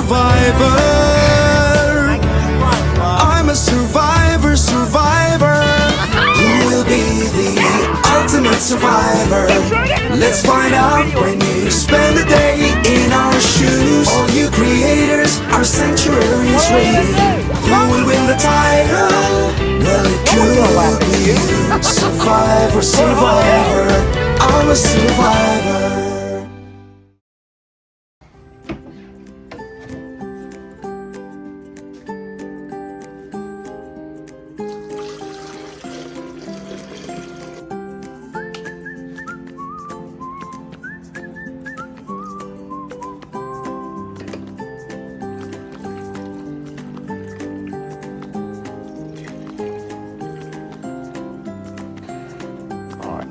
survivor. I'm a survivor, survivor. Who will be the ultimate survivor? Let's find out when you spend a day in our shoes. All you creators, our sanctuary is waiting. Who will win the title? Well, it could be you. Survivor, survivor. I'm a survivor.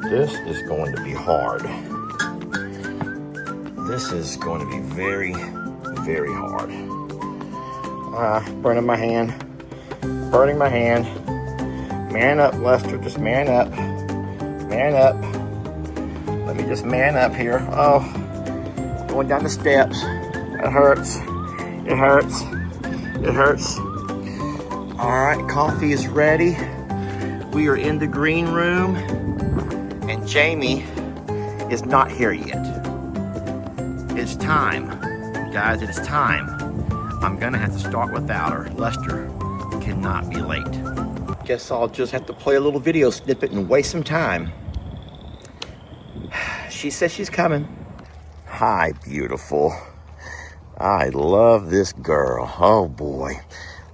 This is going to be hard. This is going to be very, very hard. Burning my hand. Burning my hand. Man up, Lester. Just man up. Man up. Let me just man up here. Oh, going down the steps. It hurts. It hurts. It hurts. All right, coffee is ready. We are in the green room. And Jamie is not here yet. It's time, guys, it's time. I'm gonna have to start without her. Lester cannot be late. Guess I'll just have to play a little video snippet and waste some time. She says she's coming. Hi, beautiful. I love this girl. Oh boy.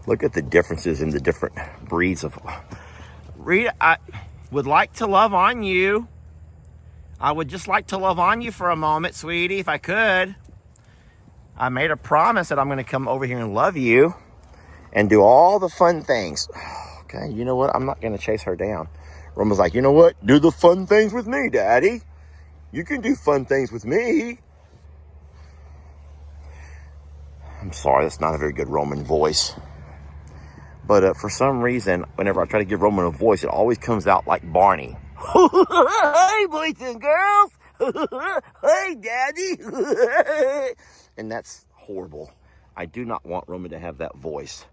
Look at the differences in the different breeds of... Rita, I would like to love on you. I would just like to love on you for a moment, sweetie, if I could. I made a promise that I'm going to come over here and love you and do all the fun things. Okay, you know what? I'm not going to chase her down. Roman's like, you know what? Do the fun things with me, Daddy. You can do fun things with me. I'm sorry, that's not a very good Roman voice. But for some reason, whenever I try to give Roman a voice, it always comes out like Barney. Hey, boys and girls. Hey, Daddy. And that's horrible. I do not want Roman to have that voice.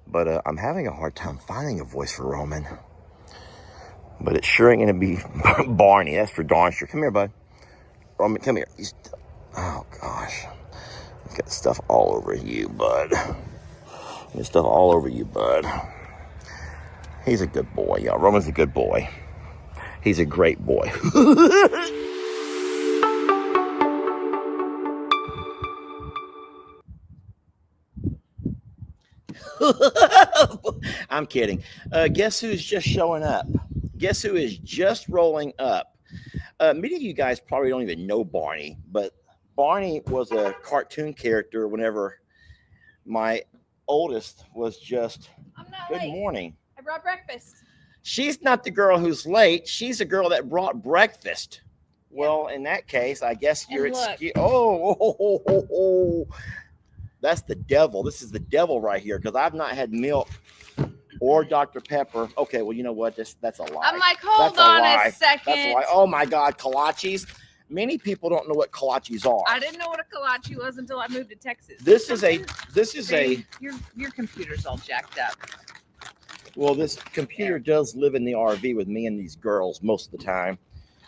But I'm having a hard time finding a voice for Roman. But it sure ain't going to be Barney. That's for darn sure. Come here, bud. Roman, come here. Oh, gosh. I've got stuff all over you, bud. There's stuff all over you, bud. He's a good boy, y'all. Roman's a good boy. He's a great boy. I'm kidding. Guess who's just showing up? Guess who is just rolling up? Many of you guys probably don't even know Barney, but Barney was a cartoon character whenever my oldest was just, good morning. I brought breakfast. She's not the girl who's late. She's the girl that brought breakfast. Well, in that case, I guess you're excused. Oh, that's the devil. This is the devil right here because I've not had milk or Dr. Pepper. Okay, well, you know what? That's a lie. I'm like, hold on a second. That's a lie. Oh, my God, kolaches. Many people don't know what kolaches are. I didn't know what a kolache was until I moved to Texas. This is your computer's all jacked up. Well, this computer does live in the RV with me and these girls most of the time.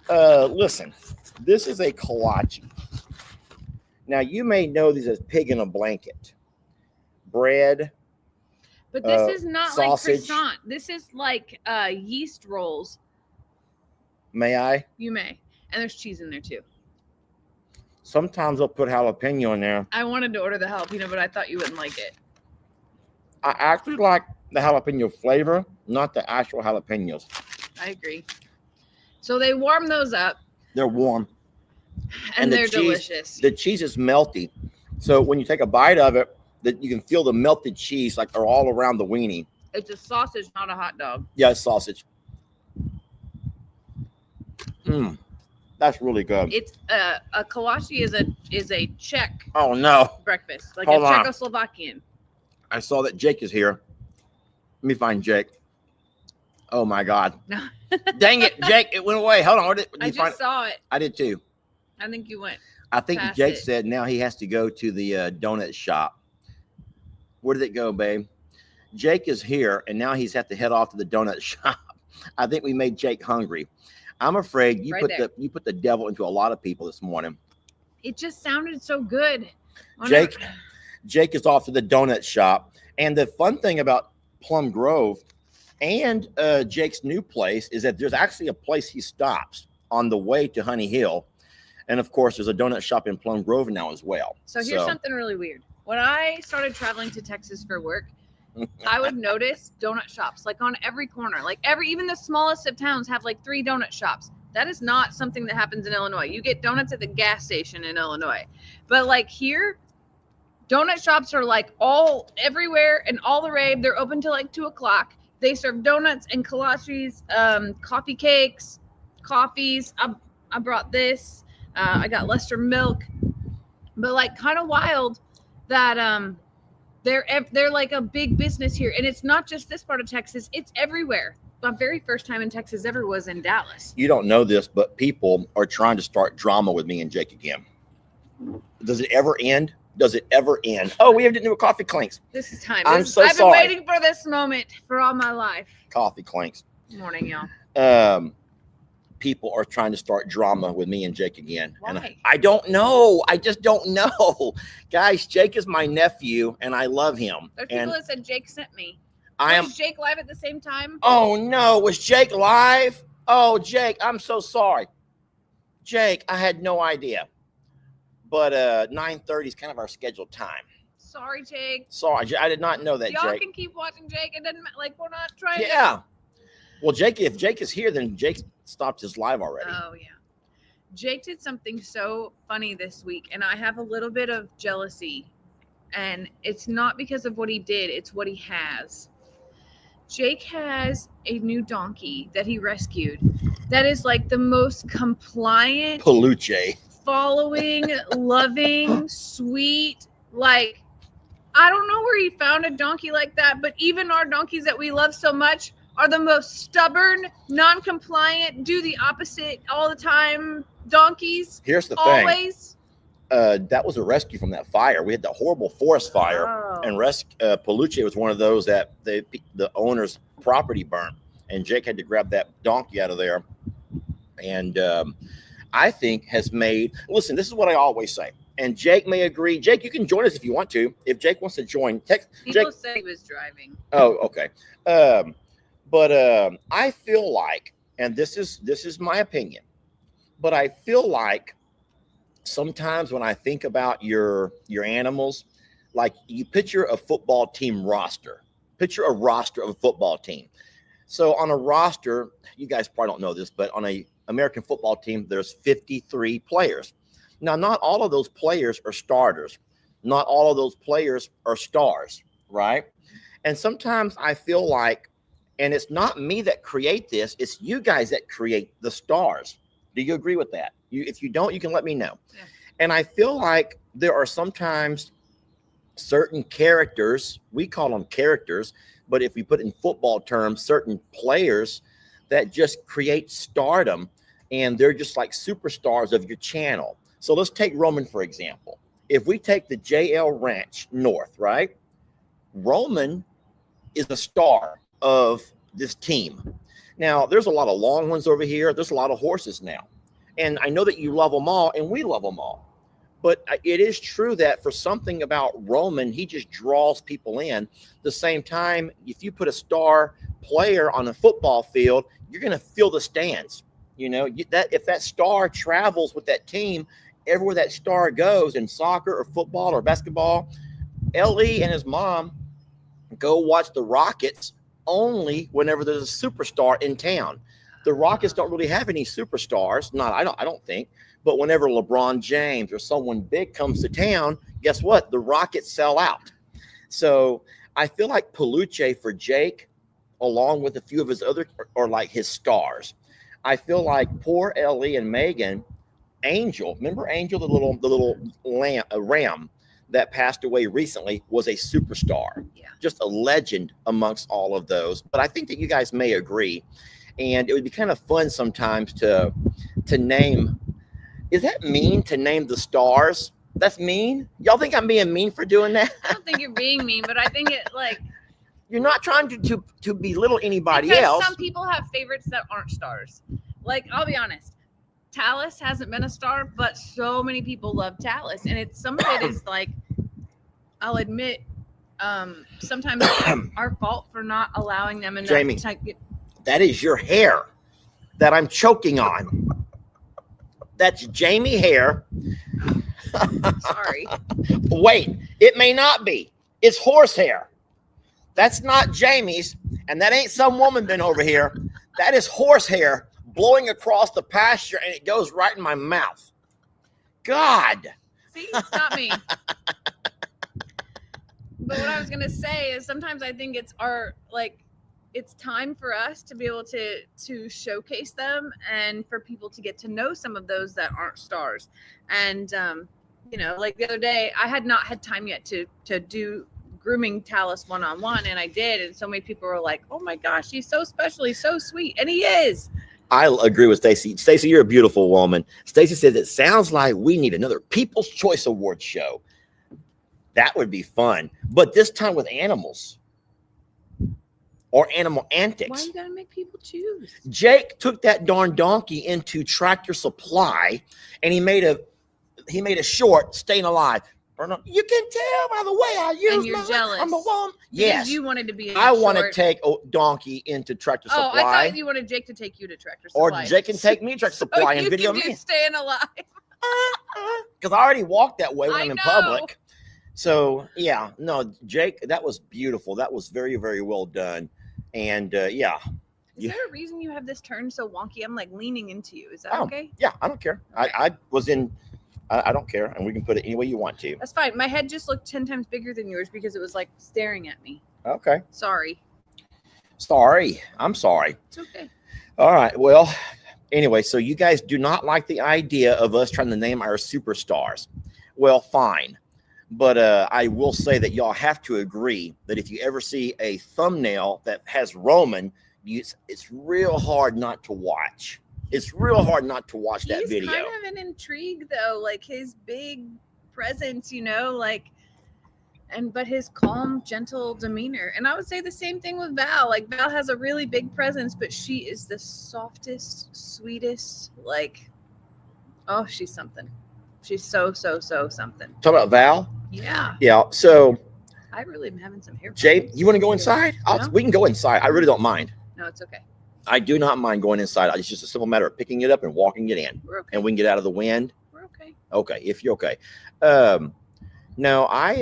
Listen, this is a kolache. Now, you may know these as pig in a blanket. Bread. But this is not sausage. like croissant. This is like yeast rolls. May I? You may. And there's cheese in there, too. Sometimes I'll put jalapeno in there. I wanted to order the jalapeno, but I thought you wouldn't like it. I actually like the jalapeno flavor, not the actual jalapenos. I agree. So they warm those up. They're warm. And they're delicious. The cheese is melty. So when you take a bite of it, you can feel the melted cheese like they're all around the weenie. It's a sausage, not a hot dog. Yeah, it's sausage. That's really good. It's a kolache is a Czech. Oh no! Breakfast like Hold a on. Czechoslovakian. I saw that Jake is here. Let me find Jake. Oh my God! No. Dang it, Jake! It went away. Hold on. Where did I you find just saw it. I did too. I think you went. I think past Jake it. said now he has to go to the donut shop Where did it go, babe? Jake is here, and now he's had to head off to the donut shop. I think we made Jake hungry. I'm afraid you put the devil into a lot of people this morning. It just sounded so good. Jake is off to the donut shop. And the fun thing about Plum Grove and Jake's new place is that there's actually a place he stops on the way to Honey Hill. And of course, there's a donut shop in Plum Grove now as well. So here's something really weird. When I started traveling to Texas for work, I would notice donut shops like on every corner, like even the smallest of towns have like 3 donut shops. That is not something that happens in Illinois. You get donuts at the gas station in Illinois, but like here, donut shops are like all everywhere and all the rave. They're open till like 2:00. They serve donuts and kolaches, coffee cakes, coffees. I brought this. I got Lester milk, but like kind of wild that they're like a big business here, and it's not just this part of Texas; it's everywhere. My very first time in Texas ever was in Dallas. You don't know this, but people are trying to start drama with me and Jake again. Does it ever end? Does it ever end? Oh, we have to do a coffee clinks. This is time. I've been waiting for this moment for all my life. Coffee clinks. Good morning, y'all. People are trying to start drama with me and Jake again. Why? And I don't know. I just don't know. Guys, Jake is my nephew, and I love him. There's people that said Jake sent me. Was Jake live at the same time? Oh, no. Was Jake live? Oh, Jake, I'm so sorry. Jake, I had no idea. But 9:30 is kind of our scheduled time. Sorry, Jake. Sorry, I did not know that, Y'all Jake. can keep watching Jake. It doesn't like we're not trying. Yeah. Well, Jake, if Jake is here, then Jake stopped his live already. Oh yeah. Jake did something so funny this week, and I have a little bit of jealousy. And it's not because of what he did; it's what he has. Jake has a new donkey that he rescued. That is like the most compliant, Peluche. following, loving, sweet, like I don't know where he found a donkey like that, but even our donkeys that we love so much are the most stubborn, non-compliant, do the opposite all the time donkeys. Here's the always. Thing. That was a rescue from that fire. We had the horrible forest fire, and Peluche was one of those that the owner's property burned, and Jake had to grab that donkey out of there, and I think has made. Listen, this is what I always say, and Jake may agree. Jake, you can join us if you want to. If Jake wants to join, text. People say he was driving. Oh, okay. But I feel like, and this is my opinion, but I feel like sometimes when I think about your animals, like you picture a football team roster, picture a roster of a football team. So on a roster, you guys probably don't know this, but on a American football team, there's 53 players. Now, not all of those players are starters. Not all of those players are stars, right? And sometimes I feel like, and it's not me that create this, it's you guys that create the stars. Do you agree with that? If you don't, you can let me know. Yeah. And I feel like there are sometimes certain characters, we call them characters, but if we put in football terms, certain players that just create stardom, and they're just like superstars of your channel. So let's take Roman, for example. If we take the JL Ranch North, right? Roman is a star of this team. Now, there's a lot of long ones over here. There's a lot of horses now. And I know that you love them all, and we love them all. But it is true that for something about Roman, he just draws people in. The same time, if you put a star player on a football field, you're going to fill the stands. You know, if that star travels with that team, everywhere that star goes in soccer or football or basketball, L.E. and his mom go watch the Rockets only whenever there's a superstar in town. The Rockets don't really have any superstars. I don't think. But whenever LeBron James or someone big comes to town, guess what? The Rockets sell out. So I feel like Peluche for Jake, along with a few of his other, are like his stars. I feel like poor Ellie and Megan, Angel. Remember Angel, the little ram that passed away recently, was a superstar. Yeah. Just a legend amongst all of those. But I think that you guys may agree. And it would be kind of fun sometimes to name. Is that mean to name the stars? That's mean. Y'all think I'm being mean for doing that? I don't think you're being mean, but I think it like You're not trying to belittle anybody because else. some people have favorites that aren't stars. Like, I'll be honest, Talis hasn't been a star, but so many people love Talis, and it's some of it is like, I'll admit, sometimes it's our fault for not allowing them enough Jamie, that is your hair that I'm choking on. That's Jamie hair. Sorry. Wait, it may not be. It's horse hair. That's not Jamie's, and that ain't some woman been over here. That is horse hair blowing across the pasture, and it goes right in my mouth. God. See, it's not me. But what I was gonna say is sometimes I think it's it's time for us to be able to showcase them and for people to get to know some of those that aren't stars. And like the other day, I had not had time yet to do grooming Talis one-on-one, and I did, and so many people were like, oh my gosh, he's so special, he's so sweet, and he is. I agree with Stacy. Stacy, you're a beautiful woman. Stacy says it sounds like we need another People's Choice Award show. That would be fun, but this time with animals or animal antics. Why you gotta make people choose? Jake took that darn donkey into Tractor Supply, and he made a short, Staying Alive. You can tell by the way I use and you're my jealous. I'm a woman. Because yes, you wanted to be. I want to take a donkey into Tractor Supply. Oh, I thought you wanted Jake to take you to Tractor Supply. Or Jake can take me to Tractor Supply and video me. me. Staying alive. Because I already walk that way when I'm in know. public. So yeah, no, Jake, that was beautiful. That was very, very well done. And yeah. Is there a reason you have this turn so wonky? I'm like leaning into you. Is that okay? Yeah, I don't care. I don't care, and we can put it any way you want to. That's fine. My head just looked 10 times bigger than yours because it was like staring at me. Okay. Sorry. I'm sorry. It's okay. All right. Well, anyway, so you guys do not like the idea of us trying to name our superstars. Well, fine. But I will say that y'all have to agree that if you ever see a thumbnail that has Roman, it's real hard not to watch. It's real hard not to watch that video. He's kind of an intrigue, though, like his big presence, but his calm, gentle demeanor. And I would say the same thing with Val. Like, Val has a really big presence, but she is the softest, sweetest, she's something. She's so something. Talk about Val? Yeah. Yeah. So I really am having some hair. Jay, you want to go inside? No? We can go inside. I really don't mind. No, it's okay. I do not mind going inside. It's just a simple matter of picking it up and walking it in. We're okay. And we can get out of the wind. We're okay. Okay, if you're okay. No, I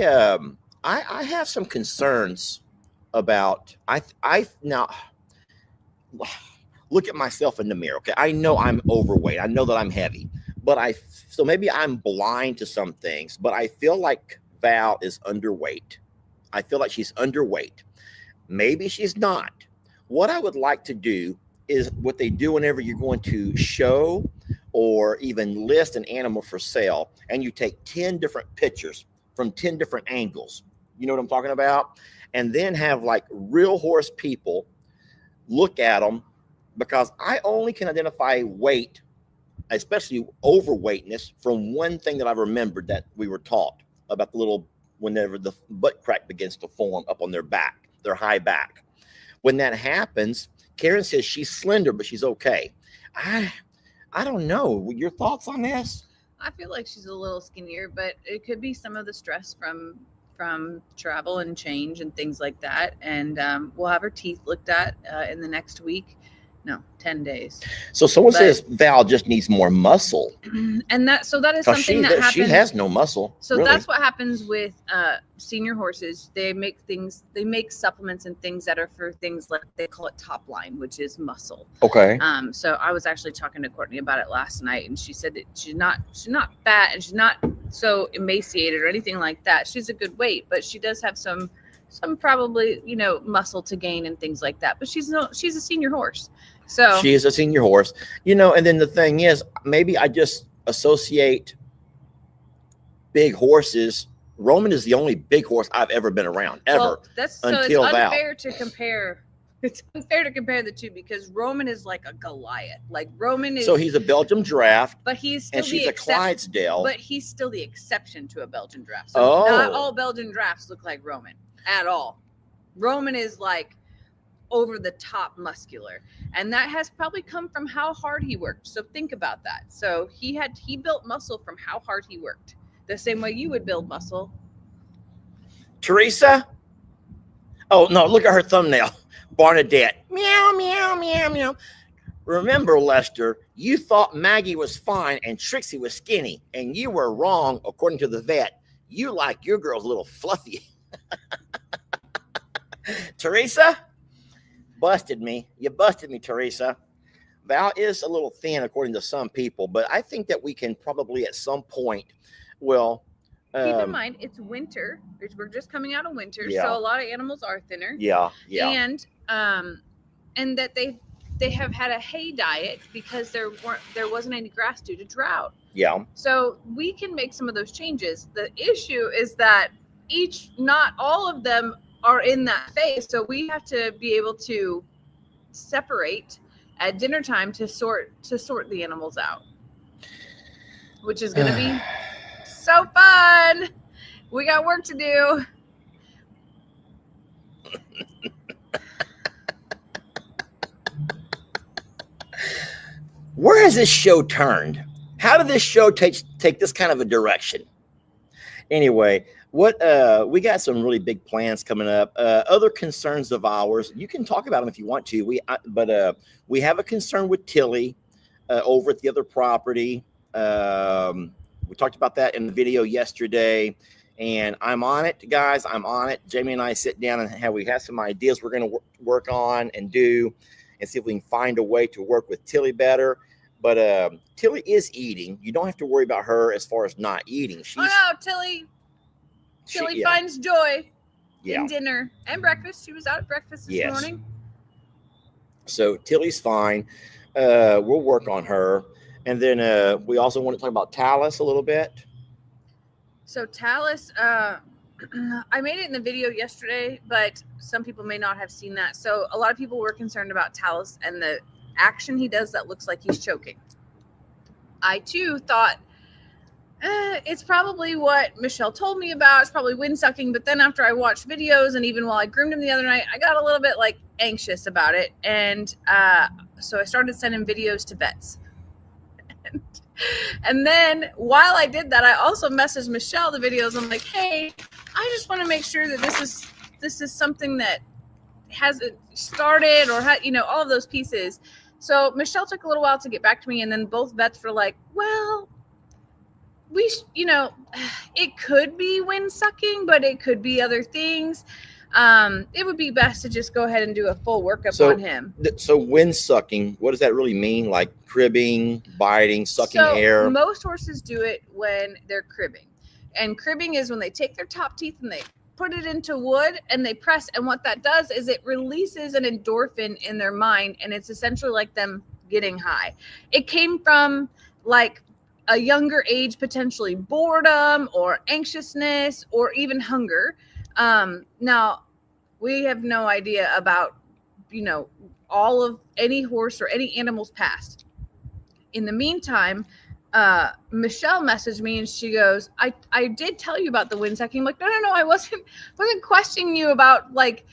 have some concerns about I now look at myself in the mirror. Okay, I know I'm overweight. I know that I'm heavy, but so maybe I'm blind to some things. But I feel like Val is underweight. I feel like she's underweight. Maybe she's not. What I would like to do is what they do whenever you're going to show or even list an animal for sale, and you take 10 different pictures from 10 different angles. You know what I'm talking about? And then have like real horse people look at them, because I only can identify weight, especially overweightness, from one thing that I remembered that we were taught about whenever the butt crack begins to form up on their back, their high back. When that happens, Karen says she's slender, but she's okay. I don't know. Your thoughts on this? I feel like she's a little skinnier, but it could be some of the stress from travel and change and things like that. And we'll have her teeth looked at in the next week. No, 10 days. So someone says Val just needs more muscle. And that is something that happens. She has no muscle. So really. That's what happens with senior horses. They make supplements and things that are for things like, they call it top line, which is muscle. Okay. So I was actually talking to Courtney about it last night, and she said that she's not fat and she's not so emaciated or anything like that. She's a good weight, but she does have some probably, muscle to gain and things like that. But she's a senior horse. So she is a senior horse, and then the thing is, maybe I just associate big horses. Roman is the only big horse I've ever been around, ever. So it's until Val. unfair to compare It's unfair to compare the two because Roman is like a Goliath. Like Roman is. So he's a Belgium draft, but he's still and she's the a Clydesdale. But he's still the exception to a Belgian draft. So not all Belgian drafts look like Roman at all. Roman is like over the top muscular, and that has probably come from how hard he worked. So think about that. So he built muscle from how hard he worked, the same way you would build muscle. Teresa? Oh no, look at her thumbnail. Barnadette. Meow, meow, meow, meow. Remember, Lester, you thought Maggie was fine and Trixie was skinny, and you were wrong according to the vet. You like your girls a little fluffy. Teresa? Busted me. You busted me, Teresa. Val is a little thin according to some people, but I think that we can probably at some point, well, keep in mind it's winter. We're just coming out of winter, yeah. So a lot of animals are thinner. Yeah. And that they have had a hay diet because there wasn't any grass due to drought. Yeah. So we can make some of those changes. The issue is that not all of them are in that phase. So we have to be able to separate at dinner time to sort the animals out, which is going to be so fun. We got work to do. Where has this show turned? How did this show take this kind of a direction? Anyway, we got some really big plans coming up. Other concerns of ours, you can talk about them if you want to. We have a concern with Tilly over at the other property. We talked about that in the video yesterday, and I'm on it, guys. I'm on it. Jamie and I sit down and we have some ideas we're going to work on and do, and see if we can find a way to work with Tilly better. But Tilly is eating. You don't have to worry about her as far as not eating. Tilly finds joy in dinner and breakfast. She was out at breakfast this morning. So Tilly's fine. We'll work on her. And then we also want to talk about Talis a little bit. So Talis, I made it in the video yesterday, but some people may not have seen that. So a lot of people were concerned about Talis and the action he does that looks like he's choking. I too thought it's probably what Michelle told me about. It's probably wind sucking. But then after I watched videos, and even while I groomed him the other night, I got a little bit like anxious about it. And so I started sending videos to vets. And then while I did that, I also messaged Michelle the videos. I'm like, hey, I just want to make sure that this is something that hasn't started or all of those pieces. So Michelle took a little while to get back to me, and then both vets were like, well, it could be wind sucking, but it could be other things. It would be best to just go ahead and do a full workup on him. So wind sucking, what does that really mean? Like cribbing, biting, sucking air? Most horses do it when they're cribbing. And cribbing is when they take their top teeth and they put it into wood and they press. And what that does is it releases an endorphin in their mind. And it's essentially like them getting high. It came from like a younger age, potentially boredom or anxiousness or even hunger. Now we have no idea about, all of any horse or any animal's past. In the meantime, Michelle messaged me and she goes, I did tell you about the wind sucking. I'm like, no, I wasn't questioning you about like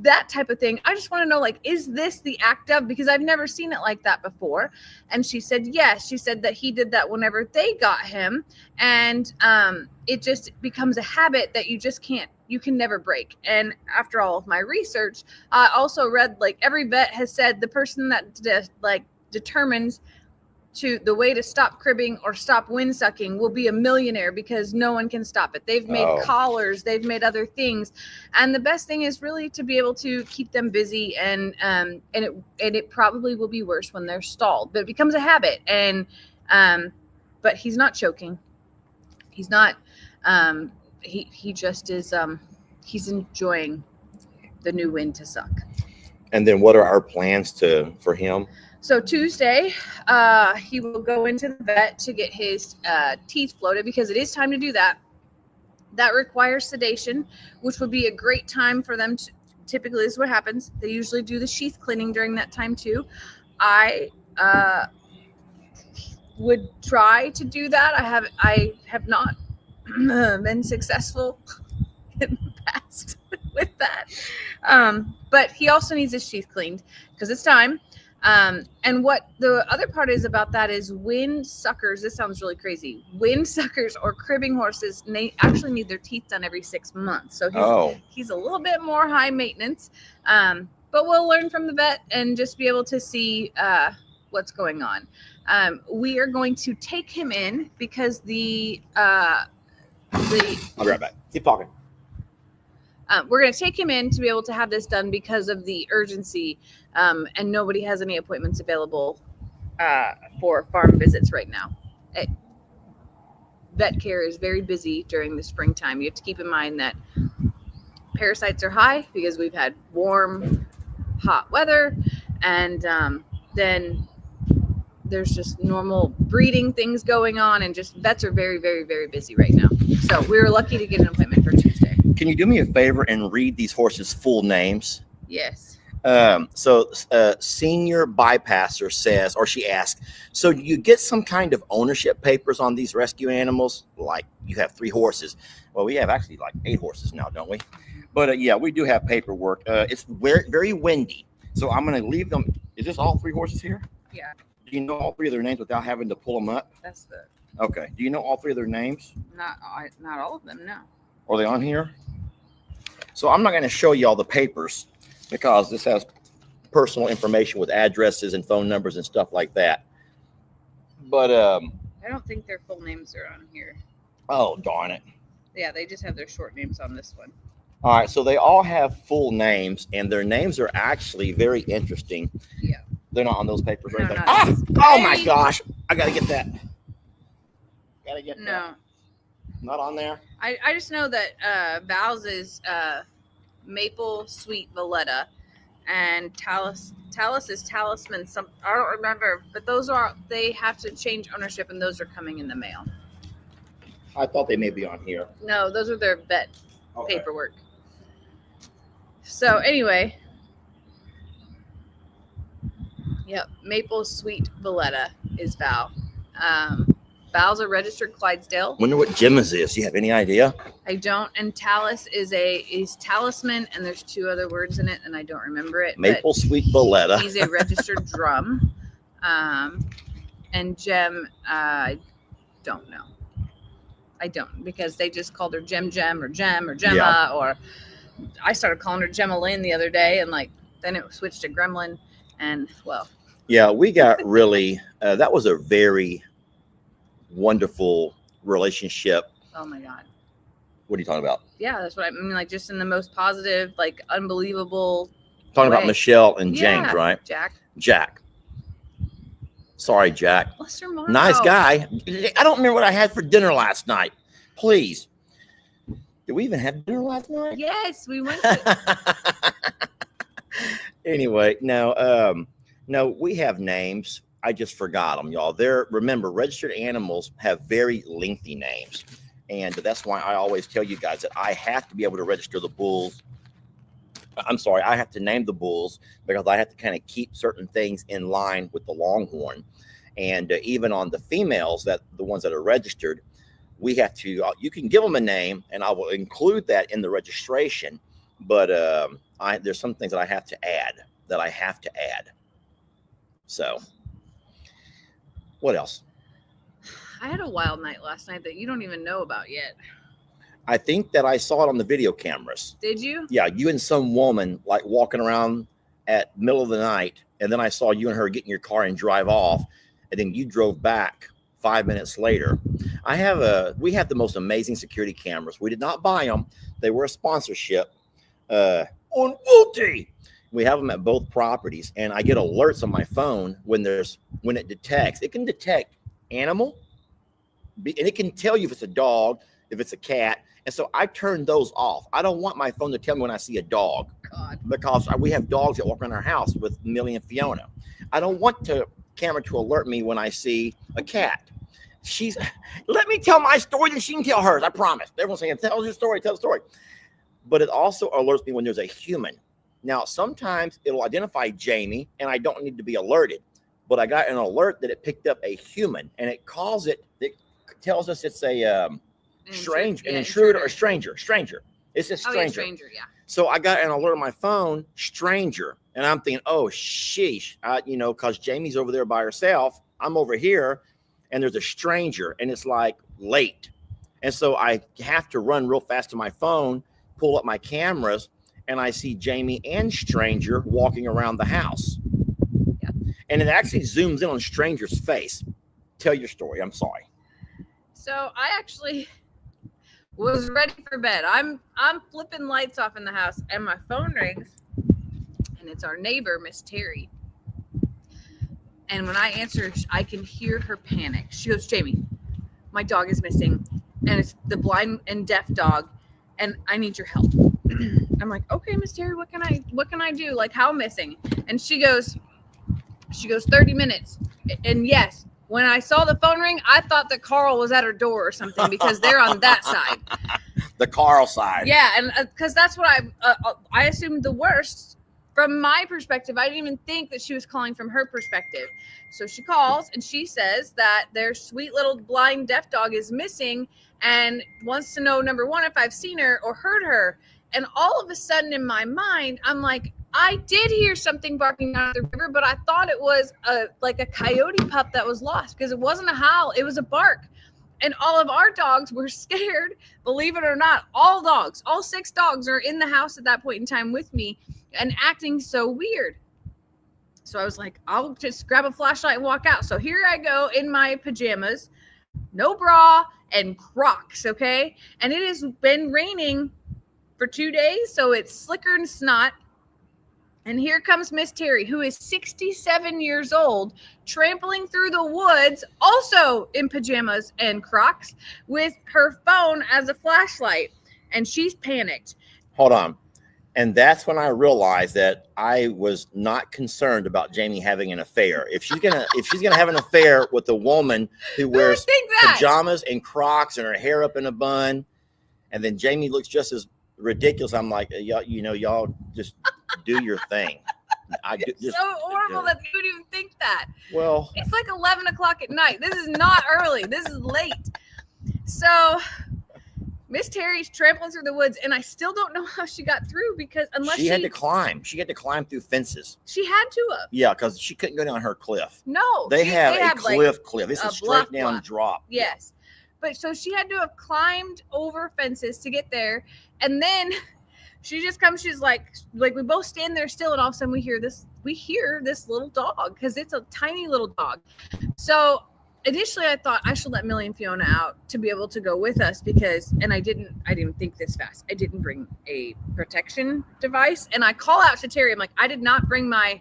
that type of thing. I just want to know, like, is this the act of, because I've never seen it like that before. And she said, yes. She said that he did that whenever they got him. And it just becomes a habit that you can never break. And after all of my research, I also read, like, every vet has said the person that determines the way to stop cribbing or stop wind sucking will be a millionaire, because no one can stop it. They've made collars, they've made other things. And the best thing is really to be able to keep them busy, and it probably will be worse when they're stalled, but it becomes a habit. And but he's not choking. He's not he just is he's enjoying the new wind to suck. And then what are our plans for him? So Tuesday, he will go into the vet to get his teeth floated, because it is time to do that. That requires sedation, which would be a great time for them typically this is what happens. They usually do the sheath cleaning during that time too. I would try to do that. I have not been successful in the past with that. But he also needs his sheath cleaned because it's time. And what the other part is about that is wind suckers. This sounds really crazy. Wind suckers or cribbing horses actually need their teeth done every 6 months. So he's a little bit more high maintenance. But we'll learn from the vet and just be able to see what's going on. We are going to take him in because I'll be right back. Keep talking. We're going to take him in to be able to have this done because of the urgency, and nobody has any appointments available for farm visits right now. Vet care is very busy during the springtime. You have to keep in mind that parasites are high because we've had warm, hot weather, and then there's just normal breeding things going on, and just vets are very, very, very busy right now. So we were lucky to get an appointment for Tuesday. Can you do me a favor and read these horses' full names? Yes. Senior bypasser says, or she asks, so do you get some kind of ownership papers on these rescue animals? Like you have 3 horses. Well, we have actually like 8 horses now, don't we? But yeah, we do have paperwork. It's very, very windy. So I'm going to leave them. Is this all 3 horses here? Yeah. Do you know all 3 of their names without having to pull them up? That's the. Okay. Do you know all 3 of their names? Not all of them, no. Are they on here? So I'm not going to show you all the papers because this has personal information with addresses and phone numbers and stuff like that. But I don't think their full names are on here. Oh, darn it. Yeah, they just have their short names on this one. All right, so they all have full names, and their names are actually very interesting. Yeah. They're not on those papers or No, anything. not Oh my gosh. I got to get that. That. No. Not on there? I just know that Val's is Maple Sweet Valletta, and Talis is Talisman. I don't remember, but they have to change ownership, and those are coming in the mail. I thought they may be on here. No, those are their vet paperwork. So anyway, yep, Maple Sweet Valletta is Val. Val's a registered Clydesdale. Wonder what gem is this? Do you have any idea? I don't. And Talis is Talisman, and there's 2 other words in it, and I don't remember it. Maple Sweet Valletta. He's a registered drum. And Gem, I don't know. I don't, because they just called her Gem or Gemma, Yeah. or I started calling her Gemma Lynn the other day, and then it switched to Gremlin, and well. Yeah, we got really, that was a very wonderful relationship. Oh my God. What are you talking about? Yeah, that's what I mean. Just in the most positive, unbelievable. Talking way. about Michelle and James, Yeah, right? Jack. Sorry, Jack. Bless her heart. Nice guy. I don't remember what I had for dinner last night. Please. Did we even have dinner last night? Yes, we went to. Anyway, no, we have names. I just forgot them, y'all. Remember, registered animals have very lengthy names. And that's why I always tell you guys that I have to be able to register the bulls. I'm sorry, I have to name the bulls because I have to kind of keep certain things in line with the longhorn. And even on the females, the ones that are registered, we have to, you can give them a name and I will include that in the registration. But there's some things that I have to add. So what else? I had a wild night last night that you don't even know about yet. I think that I saw it on the video cameras. Did you? Yeah, you and some woman walking around at middle of the night, and then I saw you and her get in your car and drive off, and then you drove back 5 minutes later. We have the most amazing security cameras. We did not buy them; they were a sponsorship on Wooty. We have them at both properties, and I get alerts on my phone when it detects. It can detect animal, and it can tell you if it's a dog, if it's a cat. And so I turn those off. I don't want my phone to tell me when I see a dog. God. Because we have dogs that walk around our house with Millie and Fiona. I don't want the camera to alert me when I see a cat. Let me tell my story, then she can tell hers. I promise. Everyone's saying, tell your story, tell the story. But it also alerts me when there's a human Now, sometimes it'll identify Jamie and I don't need to be alerted, but I got an alert that it picked up a human and it tells us it's a intruder or stranger. It's a stranger. Oh, yeah, stranger, yeah. So I got an alert on my phone, stranger. And I'm thinking, oh, sheesh, because Jamie's over there by herself. I'm over here and there's a stranger and it's like late. And so I have to run real fast to my phone, pull up my cameras, and I see Jamie and stranger walking around the house. Yeah. And it actually zooms in on stranger's face. Tell your story. I'm sorry. So I actually was ready for bed. I'm flipping lights off in the house and my phone rings and it's our neighbor, Miss Terry. And when I answer, I can hear her panic. She goes, Jamie, my dog is missing and it's the blind and deaf dog and I need your help. I'm like, okay, Miss Terry, what can I do? Like, how missing? And she goes 30 minutes. And yes, when I saw the phone ring, I thought that Carl was at her door or something because they're on that side. The Carl side. Yeah, and because that's what I assumed the worst. From my perspective, I didn't even think that she was calling from her perspective. So she calls and she says that their sweet little blind deaf dog is missing and wants to know, number one, if I've seen her or heard her. And all of a sudden in my mind, I'm like, I did hear something barking down at the river, but I thought it was like a coyote pup that was lost because it wasn't a howl, it was a bark. And all of our dogs were scared, believe it or not. All 6 dogs are in the house at that point in time with me and acting so weird. So I was like, I'll just grab a flashlight and walk out. So here I go in my pajamas, no bra and Crocs, okay? And it has been raining for 2 days, so it's slicker than snot. And here comes Miss Terry, who is 67 years old, trampling through the woods, also in pajamas and Crocs, with her phone as a flashlight. And she's panicked. Hold on. And that's when I realized that I was not concerned about Jamie having an affair. If she's gonna have an affair with a woman who wears pajamas and Crocs and her hair up in a bun, and then Jamie looks just as ridiculous, I'm like, y'all just do your thing. It's so horrible that you would even think that. Well, it's like 11 o'clock at night. This is not early. This is late. So Miss Terry's trampling through the woods, and I still don't know how she got through because unless she had to climb. She had to climb through fences. She had to have. Yeah, because she couldn't go down her cliff. No. They have a cliff. It's a straight down drop. Yes. But so she had to have climbed over fences to get there. And then she just comes, she's like we both stand there still, and all of a sudden we hear this little dog because it's a tiny little dog. So initially I thought I should let Millie and Fiona out to be able to go with us because, and I didn't think this fast. I didn't bring a protection device. And I call out to Terry. I'm like, I did not bring my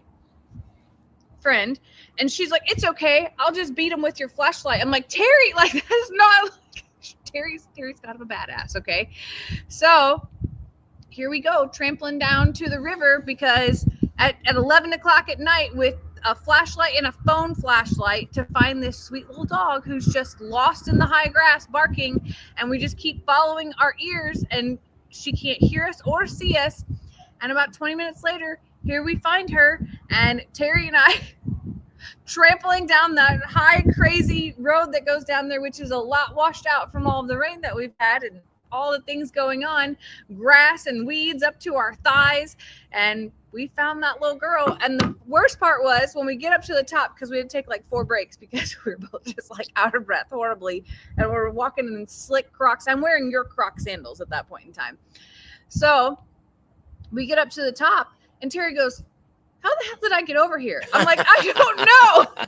friend. And she's like, it's okay. I'll just beat him with your flashlight. I'm like, Terry, like that's not Terry's kind of a badass. Okay. So here we go, trampling down to the river because at 11 o'clock at night with a flashlight and a phone flashlight to find this sweet little dog who's just lost in the high grass barking, and we just keep following our ears and she can't hear us or see us. And about 20 minutes later, here we find her, and Terry and I trampling down that high crazy road that goes down there, which is a lot washed out from all of the rain that we've had and all the things going on, grass and weeds up to our thighs. And we found that little girl. And the worst part was when we get up to the top, because we had to take like 4 breaks because we were both just like out of breath horribly. And we were walking in slick Crocs. I'm wearing your Croc sandals at that point in time. So we get up to the top and Terry goes, how the hell did I get over here? I'm like, I don't know.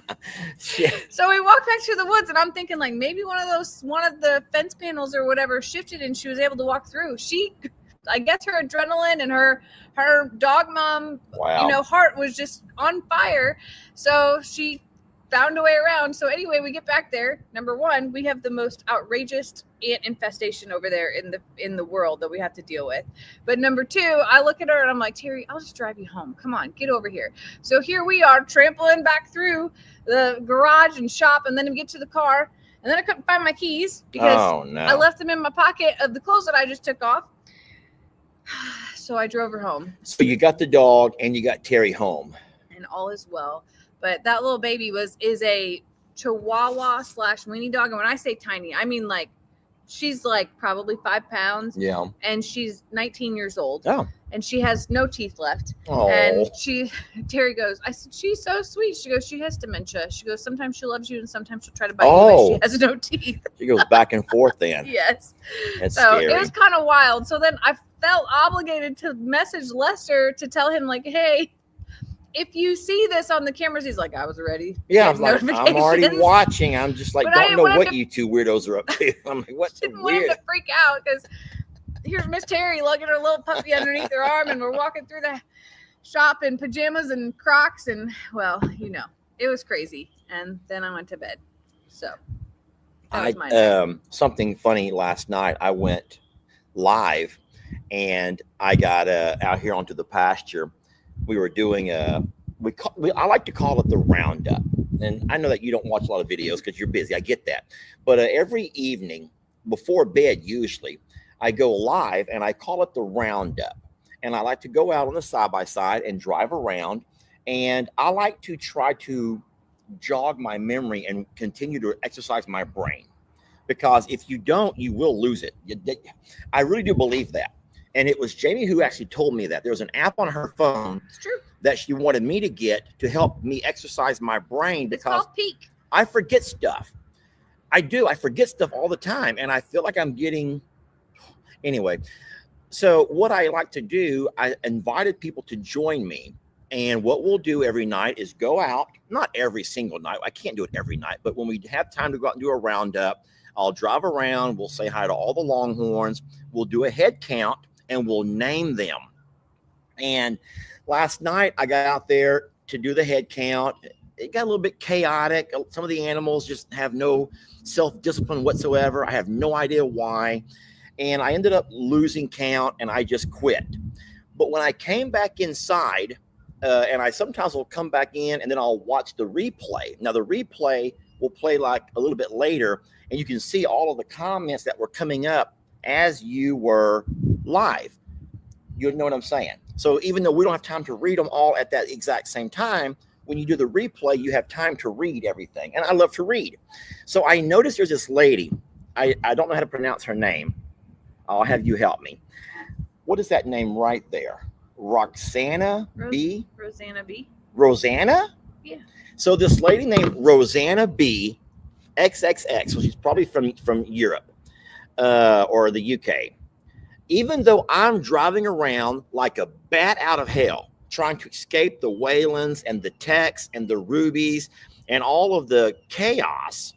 So we walked back to the woods and I'm thinking like maybe one of the fence panels or whatever shifted and she was able to walk through. I guess her adrenaline and her dog mom, heart was just on fire. So she found a way around. So anyway, we get back there. Number one, we have the most outrageous ant infestation over there in the world that we have to deal with. But number two, I look at her and I'm like, Terry, I'll just drive you home. Come on, get over here. So here we are trampling back through the garage and shop, and then we get to the car, and then I couldn't find my keys because I left them in my pocket of the clothes that I just took off. So I drove her home. So you got the dog and you got Terry home. And all is well. But that little baby is a Chihuahua / weenie dog. And when I say tiny, I mean like she's like probably 5 pounds. Yeah. And she's 19 years old. Oh. And she has no teeth left. Oh. And Terry goes, I said, she's so sweet. She goes, she has dementia. She goes, sometimes she loves you and sometimes she'll try to bite you, but she has no teeth. She goes back and forth then. Yes. That's so scary. It was kind of wild. So then I felt obligated to message Lester to tell him like, hey, if you see this on the cameras, he's like, I was ready. Yeah, I was like, I'm already watching. I'm just like, don't know what you two weirdos are up to. I'm like, what's so didn't weird? Want him to freak out because here's Miss Terry lugging her little puppy underneath her arm, and we're walking through the shop in pajamas and Crocs, and well, you know, it was crazy. And then I went to bed. So that was my something funny last night. I went live, and I got out here onto the pasture. We were doing I like to call it the roundup. And I know that you don't watch a lot of videos because you're busy. I get that. But every evening before bed, usually, I go live and I call it the roundup. And I like to go out on the side-by-side and drive around. And I like to try to jog my memory and continue to exercise my brain. Because if you don't, you will lose it. I really do believe that. And it was Jamie who actually told me that. There was an app on her phone that she wanted me to get to help me exercise my brain because it's called Peak. I forget stuff. I do. I forget stuff all the time. And I feel like I'm getting... Anyway, so what I like to do, I invited people to join me. And what we'll do every night is go out, not every single night. I can't do it every night. But when we have time to go out and do a roundup, I'll drive around. We'll say hi to all the Longhorns. We'll do a head count. And we'll name them. And last night I got out there to do the head count. It got a little bit chaotic. Some of the animals just have no self-discipline whatsoever. I have no idea why. And I ended up losing count and I just quit. But when I came back inside, and I sometimes will come back in and then I'll watch the replay. Now the replay will play like a little bit later and you can see all of the comments that were coming up as you were live. You know what I'm saying? So even though we don't have time to read them all at that exact same time, when you do the replay, you have time to read everything. And I love to read. So I noticed there's this lady. I don't know how to pronounce her name. I'll have you help me. What is that name right there? Roxana B? Rosanna B. Rosanna? Yeah. So this lady named Rosanna B, XXX. So she's probably from Europe. Or the UK. Even though I'm driving around like a bat out of hell, trying to escape the Waylands and the Tex and the Rubies and all of the chaos,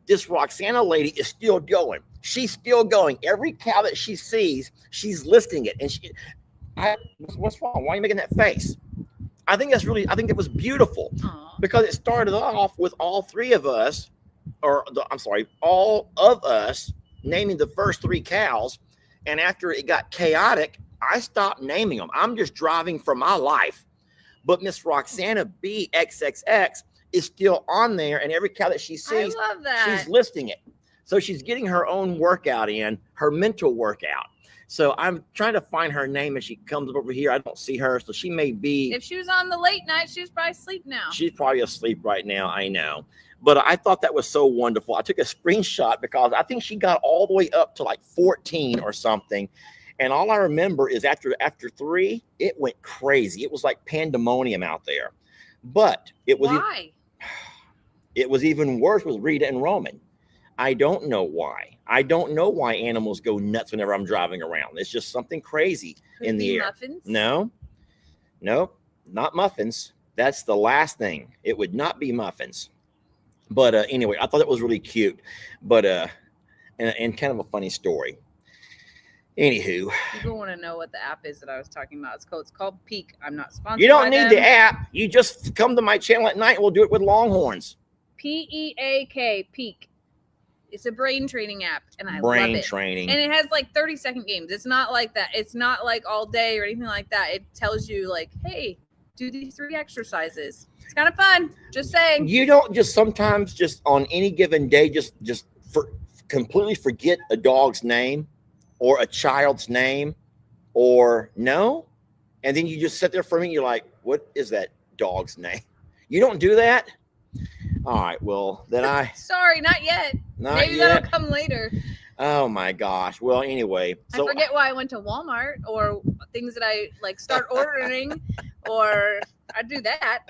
this Roxana lady is still going. She's still going. Every cow that she sees, she's listing it. And what's wrong? Why are you making that face? I think it was beautiful. Aww. Because it started off with all of us naming the first 3 cows. And after it got chaotic, I stopped naming them. I'm just driving for my life. But Miss Roxana B XXX is still on there. And every cow that she sees, I love that. She's listing it. So she's getting her own workout in, her mental workout. So I'm trying to find her name as she comes over here. I don't see her. So she may be. If she was on the late night, she's probably asleep now. She's probably asleep right now. I know. But I thought that was so wonderful. I took a screenshot because I think she got all the way up to like 14 or something. And all I remember is after 3, it went crazy. It was like pandemonium out there. But it was it was even worse with Rita and Roman. I don't know why. I don't know why animals go nuts whenever I'm driving around. It's just something crazy in the air. Muffins? No, not muffins. That's the last thing. It would not be muffins. But anyway, I thought it was really cute. But and kind of a funny story. Anywho, people want to know what the app is that I was talking about. It's called Peak. I'm not sponsored. You don't need the app. You just come to my channel at night and we'll do it with Longhorns. PEAK, Peak. It's a brain training app, and I love it. Brain training. And it has like 30-second games. It's not like that. It's not like all day or anything like that. It tells you like, hey, do these 3 exercises. It's kind of fun. Just saying. You don't just sometimes just on any given day just completely forget a dog's name or a child's name or no. And then you just sit there for a minute. You're like, what is that dog's name? You don't do that? All right. Well, then Sorry, not yet. Maybe yet. that'll come later. Oh my gosh. Well, anyway. So I forget why I went to Walmart or things that I like start ordering or I do that.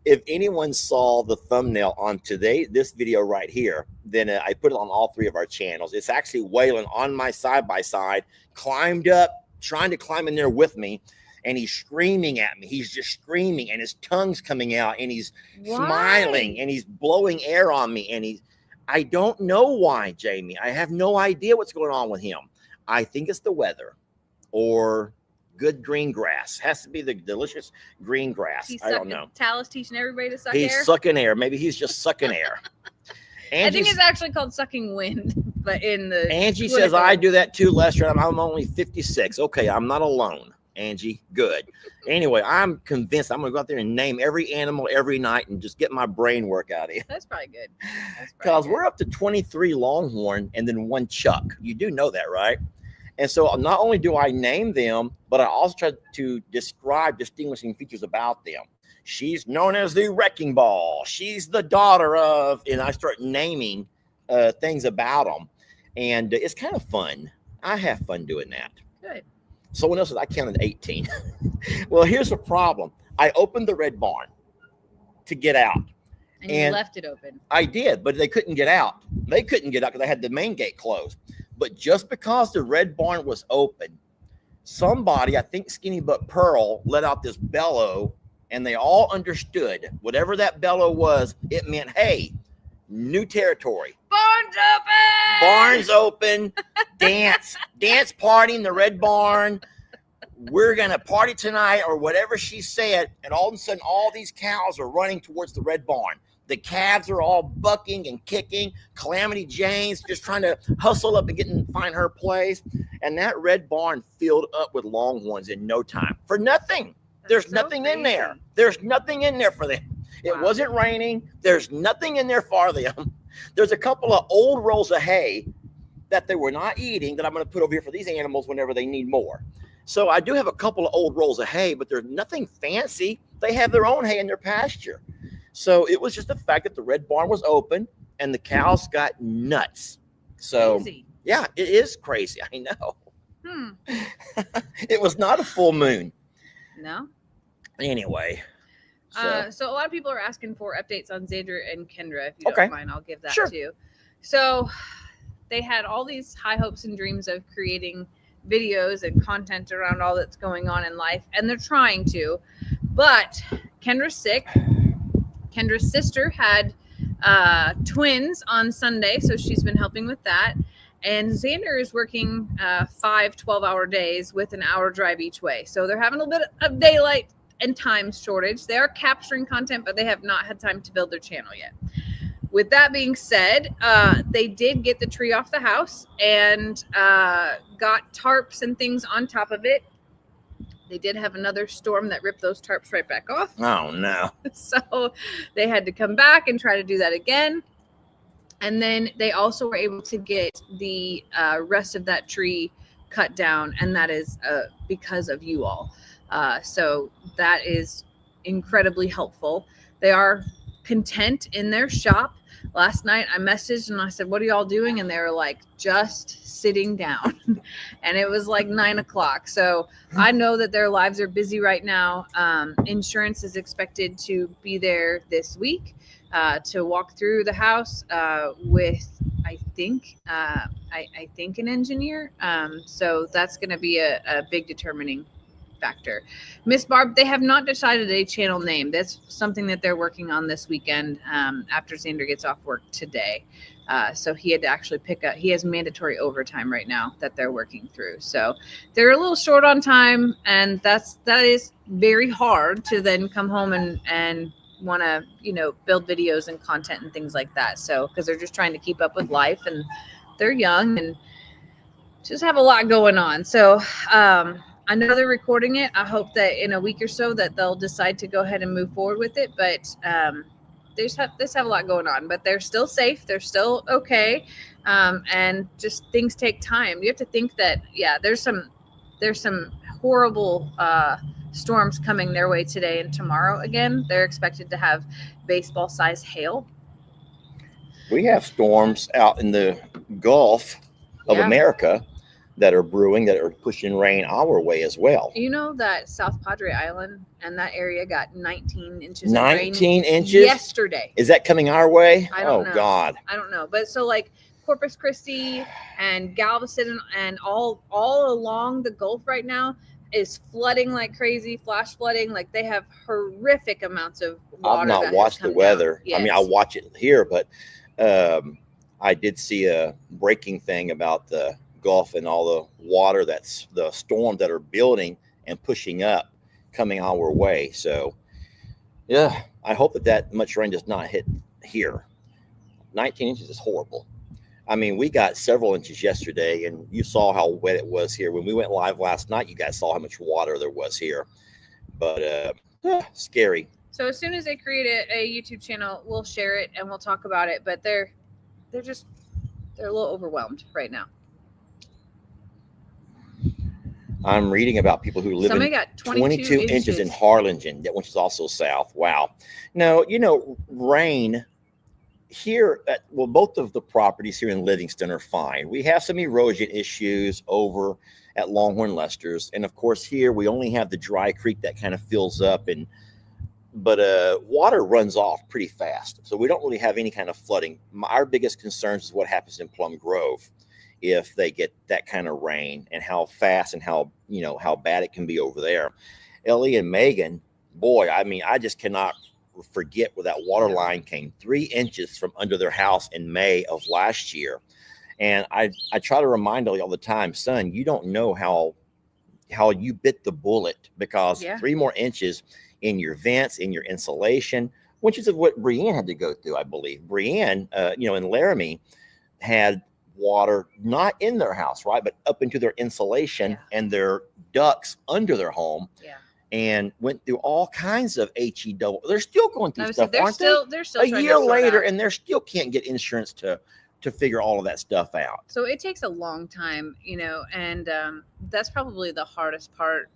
If anyone saw the thumbnail on this video right here, then I put it on all 3 of our channels. It's actually Waylon on my side-by-side, climbed up, trying to climb in there with me. And he's screaming at me. He's just screaming and his tongue's coming out and he's smiling and he's blowing air on me. And I don't know why, Jamie. I have no idea what's going on with him. I think it's the weather or good green grass. Has to be the delicious green grass. I don't know. Talis teaching everybody to suck air. He's sucking air. Maybe he's just sucking air. I think it's actually called sucking wind, but in the Angie says I do that too, Lester. I'm only 56. Okay, I'm not alone. Angie, good. Anyway, I'm convinced I'm gonna go out there and name every animal every night and just get my brain work out of it. That's probably good. Because we're up to 23 Longhorn and then 1 Chuck. You do know that, right? And so not only do I name them, but I also try to describe distinguishing features about them. She's known as the Wrecking Ball. She's the daughter of, and I start naming things about them. And it's kind of fun. I have fun doing that. Good. Someone else said I counted 18. Well, here's the problem. I opened the red barn to get out. And you left it open. I did, but they couldn't get out. They couldn't get out because I had the main gate closed. But just because the red barn was open, somebody, I think Skinny Butt Pearl, let out this bellow, and they all understood whatever that bellow was, it meant, hey, new territory. Barn's open! Barn's open. Dance party in the red barn. We're going to party tonight or whatever she said. And all of a sudden, all these cows are running towards the red barn. The calves are all bucking and kicking. Calamity Jane's just trying to hustle up and find her place. And that red barn filled up with Longhorns in no time for nothing. There's nothing in there. There's nothing in there for them. It wasn't raining. There's nothing in there for them. There's a couple of old rolls of hay that they were not eating that I'm going to put over here for these animals whenever they need more. So I do have a couple of old rolls of hay, but there's nothing fancy. They have their own hay in their pasture. So it was just the fact that the red barn was open and the cows got nuts. So crazy. Yeah, it is crazy. I know. It was not a full moon. No. Anyway. So a lot of people are asking for updates on Zandra and Kendra. If you don't mind, I'll give that too. So they had all these high hopes and dreams of creating videos and content around all that's going on in life, and they're trying to. But Kendra's sick. Kendra's sister had twins on Sunday, so she's been helping with that. And Xander is working 5 12-hour days with an hour drive each way. So they're having a little bit of daylight and time shortage. They are capturing content, but they have not had time to build their channel yet. With that being said, they did get the tree off the house and got tarps and things on top of it. They did have another storm that ripped those tarps right back off. Oh, no. So they had to come back and try to do that again. And then they also were able to get the rest of that tree cut down. And that is because of you all. So that is incredibly helpful. They are content in their shop. Last night I messaged and I said, what are y'all doing? And they were like, just sitting down. And it was like 9 o'clock. So I know that their lives are busy right now. Insurance is expected to be there this week to walk through the house with, I think an engineer. So that's going to be a big determining factor. Miss Barb, they have not decided a channel name. That's something that they're working on this weekend after Xander gets off work today. So he had to actually he has mandatory overtime right now that they're working through. So they're a little short on time, and that is very hard to then come home and want to, build videos and content and things like that. So, because they're just trying to keep up with life, and they're young and just have a lot going on. So, I know they're recording it. I hope that in a week or so that they'll decide to go ahead and move forward with it. But they just have a lot going on. But they're still safe. They're still okay. And just things take time. You have to think that, there's some horrible storms coming their way today and tomorrow again. They're expected to have baseball-sized hail. We have storms out in the Gulf of Yeah. America that are brewing, that are pushing rain our way as well. You know that South Padre Island and that area got 19 inches 19 of rain inches? yesterday. Is that coming our way? I don't know. God. I don't know. But so like Corpus Christi and Galveston and all along the Gulf right now is flooding like crazy, flash flooding. Like they have horrific amounts of water. I've not watched the weather. Yes. I mean, I watch it here, but I did see a breaking thing about the Gulf and all the water, that's the storms that are building and pushing up coming our way. So yeah, I hope that much rain does not hit here. 19 inches is horrible. I mean, we got several inches yesterday, and you saw how wet it was here. When we went live last night, you guys saw how much water there was here. But scary. So as soon as they create a YouTube channel, we'll share it and we'll talk about it. But they're a little overwhelmed right now. I'm reading about people who live Somebody in got 22 inches in Harlingen, which is also south. Wow. No, rain here both of the properties here in Livingston are fine. We have some erosion issues over at Longhorn Lester's, and of course here we only have the dry creek that kind of fills up, but water runs off pretty fast, so we don't really have any kind of flooding. Our biggest concerns is what happens in Plum Grove if they get that kind of rain, and how fast and how bad it can be over there. Ellie and Megan, boy, I mean, I just cannot forget where that water line came 3 inches from under their house in May of last year. And I try to remind Ellie all the time, son, you don't know how you bit the bullet, because 3 more inches in your vents, in your insulation, which is what Brienne had to go through, I believe. Brienne, in Laramie, had water not in their house, right, but up into their insulation and their ducts under their home. Yeah. And went through all kinds of HE double. They're still going through stuff, aren't they? They're still a year later, and they still can't get insurance to figure all of that stuff out. So it takes a long time, and that's probably the hardest part.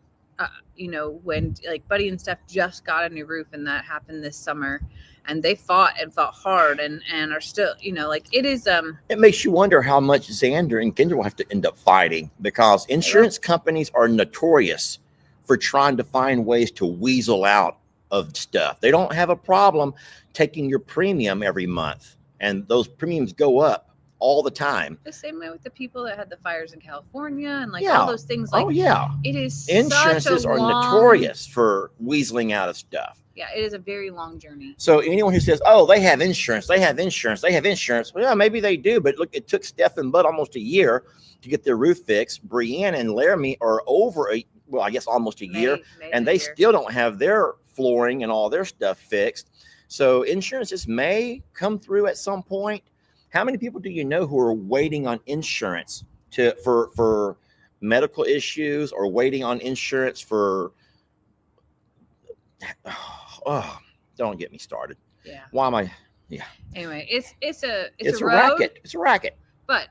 When like Buddy and Steph just got a new roof, and that happened this summer, and they fought hard and are still, it is. It makes you wonder how much Zandra and Kendra will have to end up fighting, because insurance companies are notorious for trying to find ways to weasel out of stuff. They don't have a problem taking your premium every month, and those premiums go up all the time. The same way with the people that had the fires in California and all those things. It is insurances are notorious for weaseling out of stuff. Yeah, it is a very long journey. So anyone who says, "Oh, they have insurance," well, yeah, maybe they do, but look, it took Steph and Bud almost a year to get their roof fixed. Brienne and Laramie are over I guess almost a year, and they still don't have their flooring and all their stuff fixed. So insurances may come through at some point. How many people do you know who are waiting on insurance for medical issues, or waiting on insurance for? Oh, don't get me started. Yeah. Why am I? Yeah. Anyway, it's a road, racket. It's a racket. But